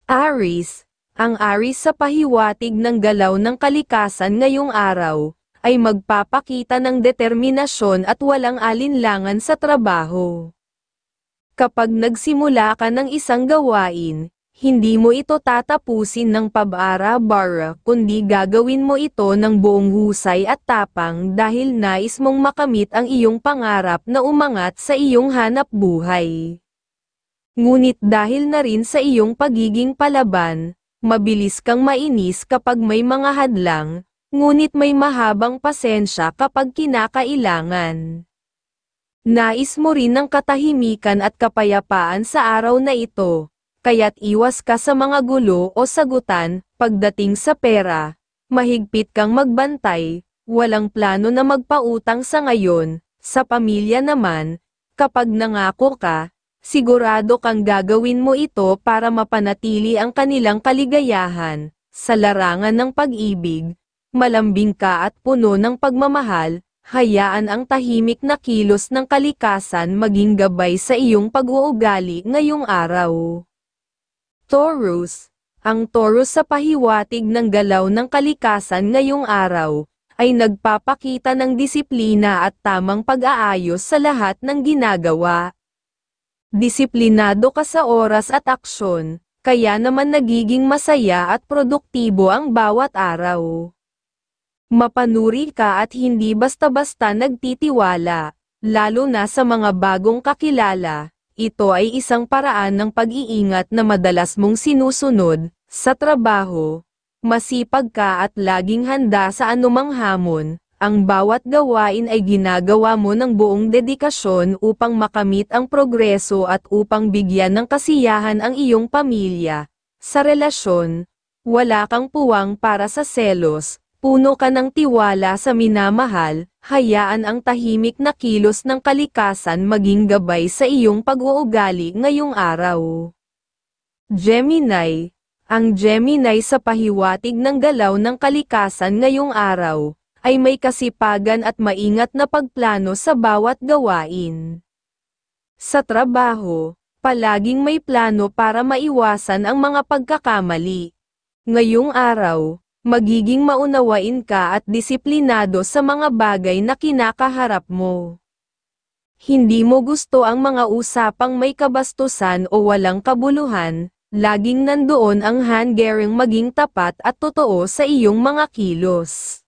Aries, ang Aries sa pahiwatig ng galaw ng kalikasan ngayong araw, ay magpapakita ng determinasyon at walang alinlangan sa trabaho. Kapag nagsimula ka ng isang gawain, hindi mo ito tatapusin ng pabara-bara kundi gagawin mo ito ng buong husay at tapang dahil nais mong makamit ang iyong pangarap na umangat sa iyong hanap buhay. Ngunit dahil na rin sa iyong pagiging palaban, mabilis kang mainis kapag may mga hadlang, ngunit may mahabang pasensya kapag kinakailangan. Nais mo rin ng katahimikan at kapayapaan sa araw na ito, kaya't iwas ka sa mga gulo o sagutan. Pagdating sa pera, mahigpit kang magbantay, walang plano na magpautang sa ngayon. Sa pamilya naman, kapag nangako ka, sigurado kang gagawin mo ito para mapanatili ang kanilang kaligayahan. Sa larangan ng pag-ibig, malambing ka at puno ng pagmamahal, hayaan ang tahimik na kilos ng kalikasan maging gabay sa iyong pag-uugali ngayong araw. Taurus, ang Taurus sa pahiwatig ng galaw ng kalikasan ngayong araw, ay nagpapakita ng disiplina at tamang pag-aayos sa lahat ng ginagawa. Disiplinado ka sa oras at aksyon, kaya naman nagiging masaya at produktibo ang bawat araw. Mapanuri ka at hindi basta-basta nagtitiwala, lalo na sa mga bagong kakilala. Ito ay isang paraan ng pag-iingat na madalas mong sinusunod. Sa trabaho, masipag ka at laging handa sa anumang hamon. Ang bawat gawain ay ginagawa mo ng buong dedikasyon upang makamit ang progreso at upang bigyan ng kasiyahan ang iyong pamilya. Sa relasyon, wala kang puwang para sa selos, puno ka ng tiwala sa minamahal, hayaan ang tahimik na kilos ng kalikasan maging gabay sa iyong pag-uugali ngayong araw. Gemini, ang Gemini sa pahiwatig ng galaw ng kalikasan ngayong araw, ay may kasipagan at maingat na pagplano sa bawat gawain. Sa trabaho, palaging may plano para maiwasan ang mga pagkakamali. Ngayong araw, magiging maunawain ka at disiplinado sa mga bagay na kinakaharap mo. Hindi mo gusto ang mga usapang may kabastusan o walang kabuluhan, laging nandoon ang hanggaring maging tapat at totoo sa iyong mga kilos.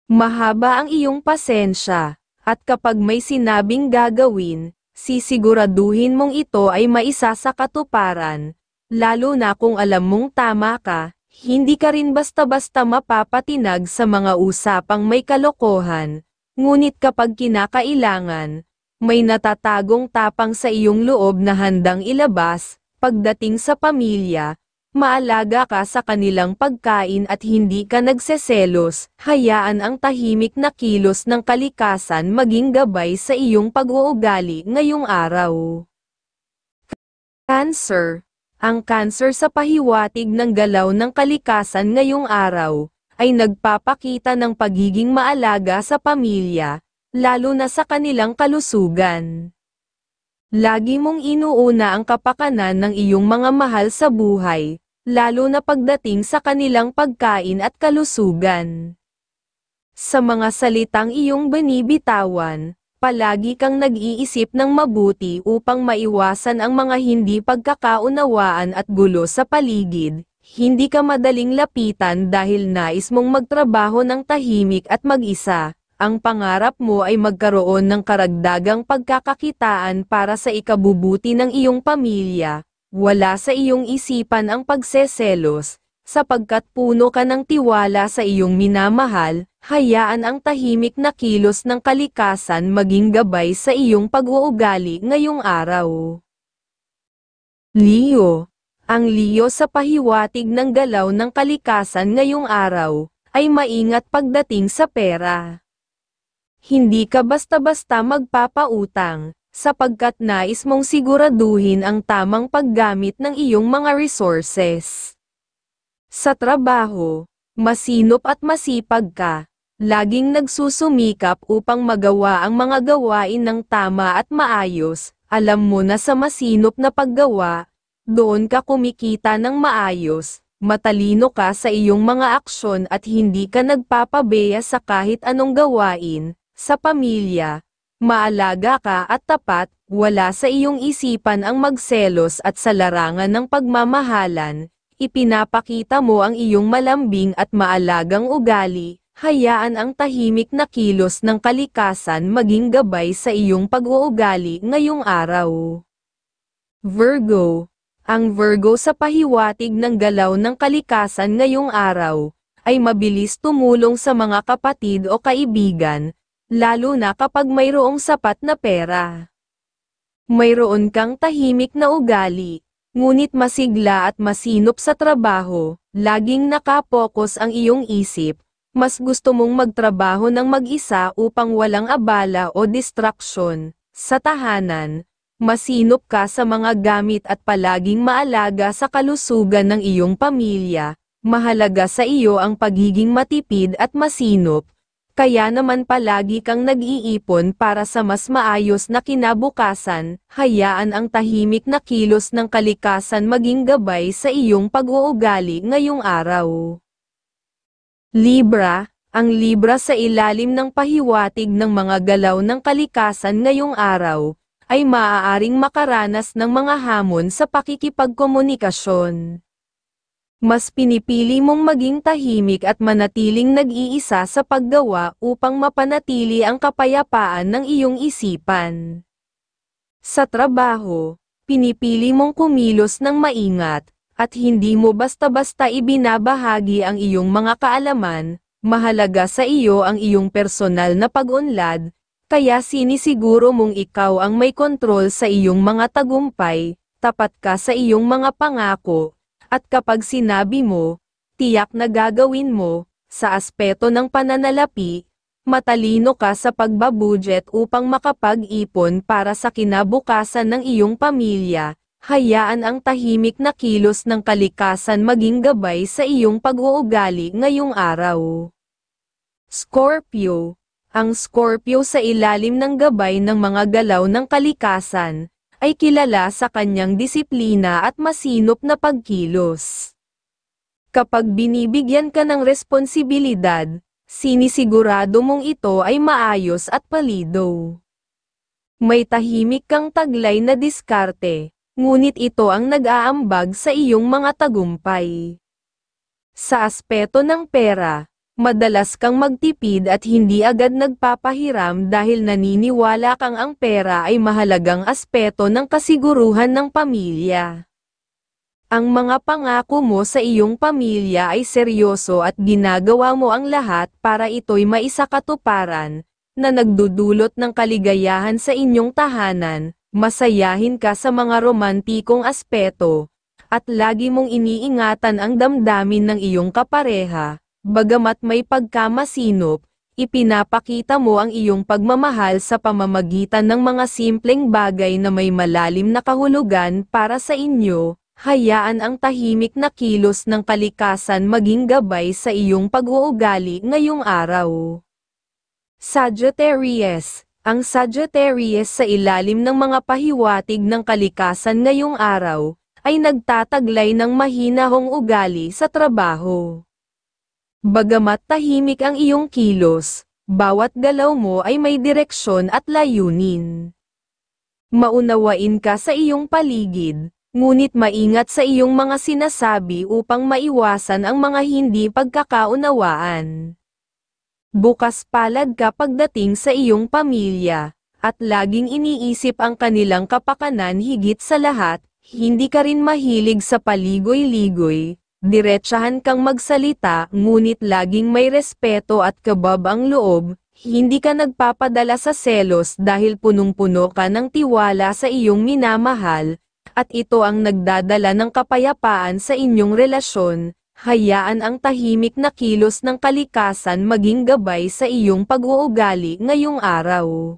Mahaba ang iyong pasensya, at kapag may sinabing gagawin, sisiguraduhin mong ito ay maisa sa katuparan, lalo na kung alam mong tama ka, hindi ka rin basta-basta mapapatinag sa mga usapang may kalokohan, ngunit kapag kinakailangan, may natatagong tapang sa iyong loob na handang ilabas. Pagdating sa pamilya, maalaga ka sa kanilang pagkain at hindi ka nagseselos, hayaan ang tahimik na kilos ng kalikasan maging gabay sa iyong pag-uugali ngayong araw. Cancer, ang Cancer sa pahiwatig ng galaw ng kalikasan ngayong araw, ay nagpapakita ng pagiging maalaga sa pamilya, lalo na sa kanilang kalusugan. Lagi mong inuuna ang kapakanan ng iyong mga mahal sa buhay, lalo na pagdating sa kanilang pagkain at kalusugan. Sa mga salitang iyong binibitawan, palagi kang nag-iisip ng mabuti upang maiwasan ang mga hindi pagkakaunawaan at gulo sa paligid. Hindi ka madaling lapitan dahil nais mong magtrabaho ng tahimik at mag-isa. Ang pangarap mo ay magkaroon ng karagdagang pagkakakitaan para sa ikabubuti ng iyong pamilya. Wala sa iyong isipan ang pagseselos, sapagkat puno ka ng tiwala sa iyong minamahal, hayaan ang tahimik na kilos ng kalikasan maging gabay sa iyong pag-uugali ngayong araw. Leo, ang Leo sa pahiwatig ng galaw ng kalikasan ngayong araw, ay maingat pagdating sa pera. Hindi ka basta-basta magpapautang, sapagkat nais mong siguraduhin ang tamang paggamit ng iyong mga resources. Sa trabaho, masinop at masipag ka, laging nagsusumikap upang magawa ang mga gawain ng tama at maayos, alam mo na sa masinop na paggawa, Doon ka kumikita ng maayos, matalino ka sa iyong mga aksyon at hindi ka nagpapabeya sa kahit anong gawain, sa pamilya. Maalaga ka at tapat, wala sa iyong isipan ang magselos at sa larangan ng pagmamahalan, ipinapakita mo ang iyong malambing at maalagang ugali, hayaan ang tahimik na kilos ng kalikasan maging gabay sa iyong pag-uugali ngayong araw. Virgo. Ang Virgo sa pahiwatig ng galaw ng kalikasan ngayong araw, ay mabilis tumulong sa mga kapatid o kaibigan, lalo na kapag mayroong sapat na pera. Mayroon kang tahimik na ugali, ngunit masigla at masinop sa trabaho, laging nakapokus ang iyong isip, mas gusto mong magtrabaho ng mag-isa upang walang abala o distraksyon. Sa tahanan, masinop ka sa mga gamit at palaging maalaga sa kalusugan ng iyong pamilya. Mahalaga sa iyo ang pagiging matipid at masinop, kaya naman palagi kang nag-iipon para sa mas maayos na kinabukasan. Hayaan ang tahimik na kilos ng kalikasan maging gabay sa iyong pag-uugali ngayong araw. Libra. Ang Libra sa ilalim ng pahiwatig ng mga galaw ng kalikasan ngayong araw, ay maaaring makaranas ng mga hamon sa pakikipagkomunikasyon. Mas pinipili mong maging tahimik at manatiling nag-iisa sa paggawa upang mapanatili ang kapayapaan ng iyong isipan. Sa trabaho, pinipili mong kumilos ng maingat, at hindi mo basta-basta ibinabahagi ang iyong mga kaalaman. Mahalaga sa iyo ang iyong personal na pag-unlad, kaya sinisiguro mong ikaw ang may kontrol sa iyong mga tagumpay, tapat ka sa iyong mga pangako, at kapag sinabi mo, tiyak na gagawin mo. Sa aspeto ng pananalapi, matalino ka sa pagbabudget upang makapag-ipon para sa kinabukasan ng iyong pamilya. Hayaan ang tahimik na kilos ng kalikasan maging gabay sa iyong pag-uugali ngayong araw. Scorpio. Ang Scorpio sa ilalim ng gabay ng mga galaw ng kalikasan, ay kilala sa kanyang disiplina at masinop na pagkilos. Kapag binibigyan ka ng responsibilidad, sinisigurado mong ito ay maayos at palido. May tahimik kang taglay na diskarte, ngunit ito ang nag-aambag sa iyong mga tagumpay. Sa aspeto ng pera, madalas kang magtipid at hindi agad nagpapahiram dahil naniniwala kang ang pera ay mahalagang aspeto ng kasiguruhan ng pamilya. Ang mga pangako mo sa iyong pamilya ay seryoso at ginagawa mo ang lahat para ito'y maisakatuparan, na nagdudulot ng kaligayahan sa inyong tahanan. Masayahin ka sa mga romantikong aspeto, at lagi mong iniingatan ang damdamin ng iyong kapareha. Bagamat may pagkamasinop, ipinapakita mo ang iyong pagmamahal sa pamamagitan ng mga simpleng bagay na may malalim na kahulugan para sa inyo. Hayaan ang tahimik na kilos ng kalikasan maging gabay sa iyong pag-uugali ngayong araw. Sagittarius. Ang Sagittarius sa ilalim ng mga pahiwatig ng kalikasan ngayong araw, ay nagtataglay ng mahinahong ugali sa trabaho. Bagamat tahimik ang iyong kilos, bawat galaw mo ay may direksyon at layunin. Maunawain ka sa iyong paligid, ngunit maingat sa iyong mga sinasabi upang maiwasan ang mga hindi pagkakaunawaan. Bukas palad ka pagdating sa iyong pamilya, at laging iniisip ang kanilang kapakanan higit sa lahat. Hindi ka rin mahilig sa paligoy-ligoy, diretsahan kang magsalita ngunit laging may respeto at kabab ang loob. Hindi ka nagpapadala sa selos dahil punong-puno ka ng tiwala sa iyong minamahal, at ito ang nagdadala ng kapayapaan sa inyong relasyon. Hayaan ang tahimik na kilos ng kalikasan maging gabay sa iyong pag-uugali ngayong araw.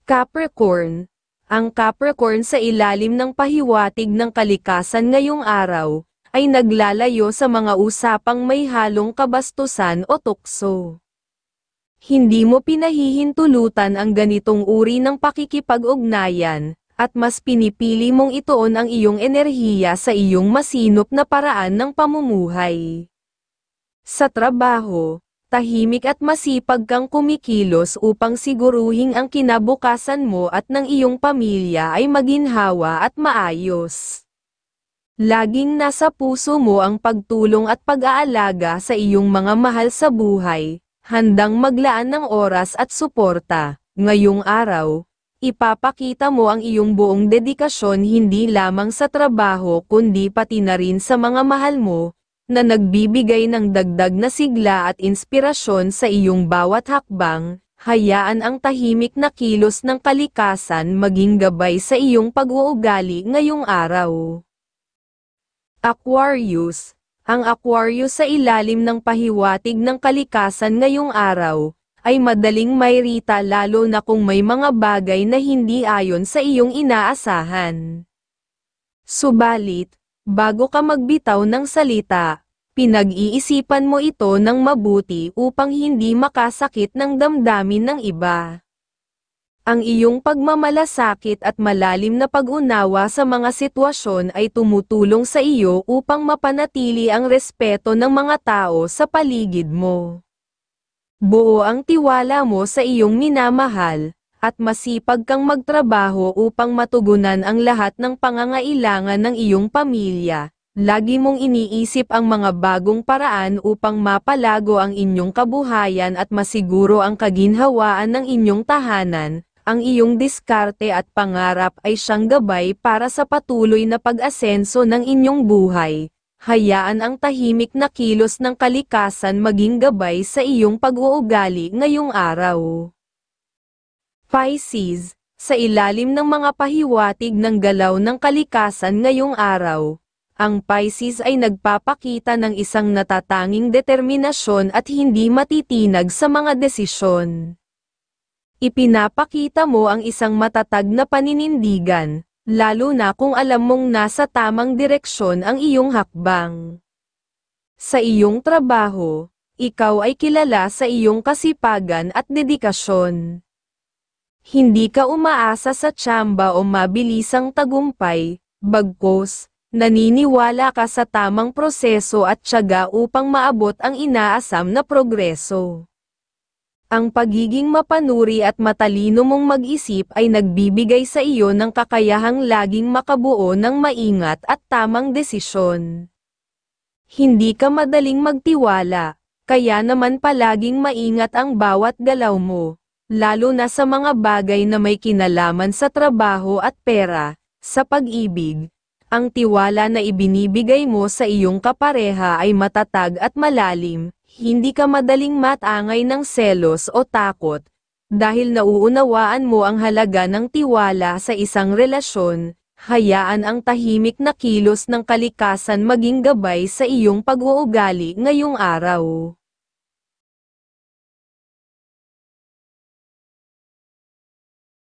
Capricorn. Ang Capricorn sa ilalim ng pahiwatig ng kalikasan ngayong araw, ay naglalayo sa mga usapang may halong kabastusan o tukso. Hindi mo pinahihintulutan ang ganitong uri ng pakikipag-ugnayan, at mas pinipili mong ituon ang iyong enerhiya sa iyong masinop na paraan ng pamumuhay. Sa trabaho, tahimik at masipag kang kumikilos upang siguruhin ang kinabukasan mo at ng iyong pamilya ay maginhawa at maayos. Laging nasa puso mo ang pagtulong at pag-aalaga sa iyong mga mahal sa buhay, handang maglaan ng oras at suporta. Ngayong araw, ipapakita mo ang iyong buong dedikasyon hindi lamang sa trabaho kundi pati na rin sa mga mahal mo, na nagbibigay ng dagdag na sigla at inspirasyon sa iyong bawat hakbang. Hayaan ang tahimik na kilos ng kalikasan maging gabay sa iyong pag-uugali ngayong araw. Aquarius, ang Aquarius sa ilalim ng pahiwatig ng kalikasan ngayong araw, ay madaling mairita lalo na kung may mga bagay na hindi ayon sa iyong inaasahan. Subalit, bago ka magbitaw ng salita, pinag-iisipan mo ito ng mabuti upang hindi makasakit ng damdamin ng iba. Ang iyong pagmamalasakit at malalim na pag-unawa sa mga sitwasyon ay tumutulong sa iyo upang mapanatili ang respeto ng mga tao sa paligid mo. Buo ang tiwala mo sa iyong minamahal, at masipag kang magtrabaho upang matugunan ang lahat ng pangangailangan ng iyong pamilya. Lagi mong iniisip ang mga bagong paraan upang mapalago ang inyong kabuhayan at masiguro ang kaginhawaan ng inyong tahanan. Ang iyong diskarte at pangarap ay siyang gabay para sa patuloy na pag-asenso ng inyong buhay. Hayaan ang tahimik na kilos ng kalikasan maging gabay sa iyong pag-uugali ngayong araw. Pisces, sa ilalim ng mga pahiwatig ng galaw ng kalikasan ngayong araw, ang Pisces ay nagpapakita ng isang natatanging determinasyon at hindi matitinag sa mga desisyon. Ipinapakita mo ang isang matatag na paninindigan, lalo na kung alam mong nasa tamang direksyon ang iyong hakbang. Sa iyong trabaho, ikaw ay kilala sa iyong kasipagan at dedikasyon. Hindi ka umaasa sa tsamba o mabilisang tagumpay, bagkus, naniniwala ka sa tamang proseso at tiyaga upang maabot ang inaasam na progreso. Ang pagiging mapanuri at matalino mong mag-isip ay nagbibigay sa iyo ng kakayahang laging makabuo ng maingat at tamang desisyon. Hindi ka madaling magtiwala, kaya naman palaging maingat ang bawat galaw mo, lalo na sa mga bagay na may kinalaman sa trabaho at pera. Sa pag-ibig, ang tiwala na ibinibigay mo sa iyong kapareha ay matatag at malalim. Hindi ka madaling matangay ng selos o takot, dahil nauunawaan mo ang halaga ng tiwala sa isang relasyon. Hayaan ang tahimik na kilos ng kalikasan maging gabay sa iyong pag-uugali ngayong araw.